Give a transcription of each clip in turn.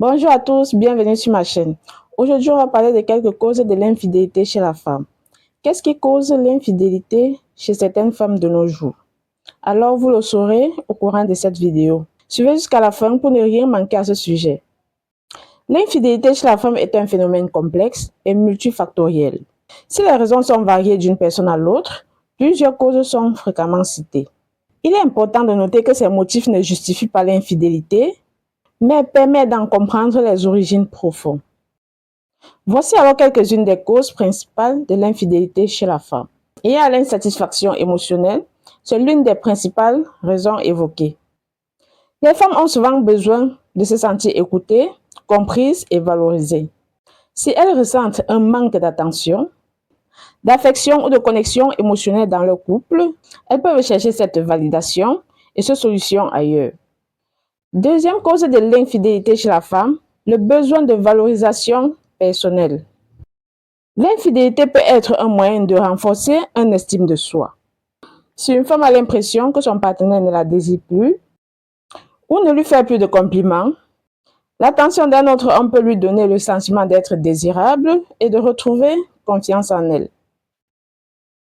Bonjour à tous, bienvenue sur ma chaîne. Aujourd'hui, on va parler de quelques causes de l'infidélité chez la femme. Qu'est-ce qui cause l'infidélité chez certaines femmes de nos jours? Alors, vous le saurez au courant de cette vidéo. Suivez jusqu'à la fin pour ne rien manquer à ce sujet. L'infidélité chez la femme est un phénomène complexe et multifactoriel. Si les raisons sont variées d'une personne à l'autre, plusieurs causes sont fréquemment citées. Il est important de noter que ces motifs ne justifient pas l'infidélité, mais permettent d'en comprendre les origines profondes. Voici alors quelques-unes des causes principales de l'infidélité chez la femme. Il y a l'insatisfaction émotionnelle, c'est l'une des principales raisons évoquées. Les femmes ont souvent besoin de se sentir écoutées, comprises et valorisées. Si elles ressentent un manque d'attention, d'affection ou de connexion émotionnelle dans leur couple, elles peuvent chercher cette validation et cette solution ailleurs. Deuxième cause de l'infidélité chez la femme, le besoin de valorisation personnelle. L'infidélité peut être un moyen de renforcer une estime de soi. Si une femme a l'impression que son partenaire ne la désire plus ou ne lui fait plus de compliments, l'attention d'un autre homme peut lui donner le sentiment d'être désirable et de retrouver confiance en elle.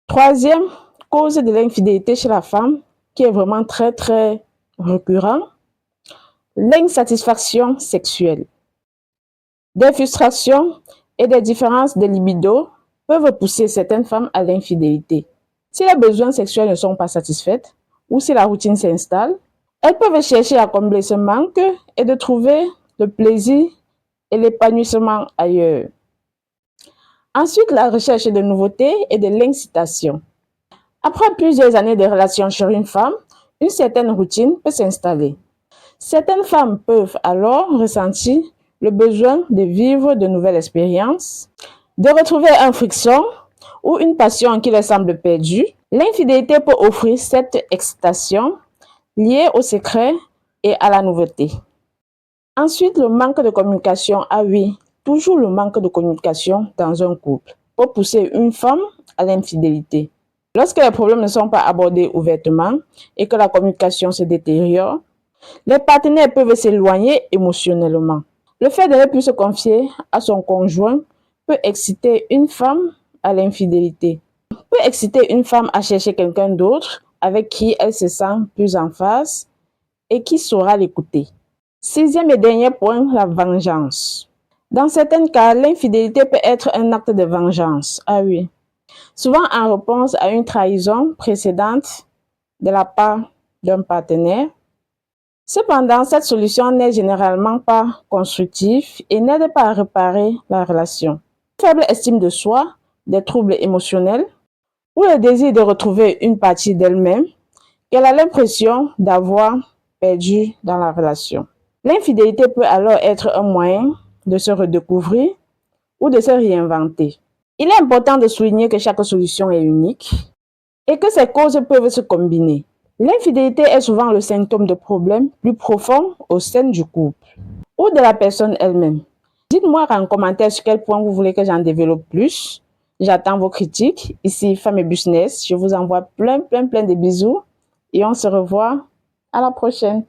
Troisième cause de l'infidélité chez la femme, qui est vraiment très récurrent, l'insatisfaction sexuelle. Des frustrations et des différences de libido peuvent pousser certaines femmes à l'infidélité. Si les besoins sexuels ne sont pas satisfaits ou si la routine s'installe, elles peuvent chercher à combler ce manque et de trouver le plaisir et l'épanouissement ailleurs. Ensuite, la recherche de nouveautés et de l'incitation. Après plusieurs années de relations chez une femme, une certaine routine peut s'installer. Certaines femmes peuvent alors ressentir le besoin de vivre de nouvelles expériences, de retrouver un frisson ou une passion qui leur semble perdue. L'infidélité peut offrir cette excitation liée au secret et à la nouveauté. Ensuite, le manque de communication. Ah oui, toujours le manque de communication dans un couple peut pousser une femme à l'infidélité. Lorsque les problèmes ne sont pas abordés ouvertement et que la communication se détériore, les partenaires peuvent s'éloigner émotionnellement. Le fait de ne plus se confier à son conjoint peut exciter une femme à l'infidélité. Peut exciter une femme à chercher quelqu'un d'autre avec qui elle se sent plus en phase et qui saura l'écouter. Sixième et dernier point, la vengeance. Dans certains cas, l'infidélité peut être un acte de vengeance. Ah oui. Souvent en réponse à une trahison précédente de la part d'un partenaire. Cependant, cette solution n'est généralement pas constructive et n'aide pas à réparer la relation. Faible estime de soi, des troubles émotionnels ou le désir de retrouver une partie d'elle-même qu'elle a l'impression d'avoir perdu dans la relation. L'infidélité peut alors être un moyen de se redécouvrir ou de se réinventer. Il est important de souligner que chaque solution est unique et que ces causes peuvent se combiner. L'infidélité est souvent le symptôme de problèmes plus profonds au sein du couple ou de la personne elle-même. Dites-moi en commentaire sur quel point vous voulez que j'en développe plus. J'attends vos critiques. Ici, Femme et Business. Je vous envoie plein de bisous et on se revoit à la prochaine.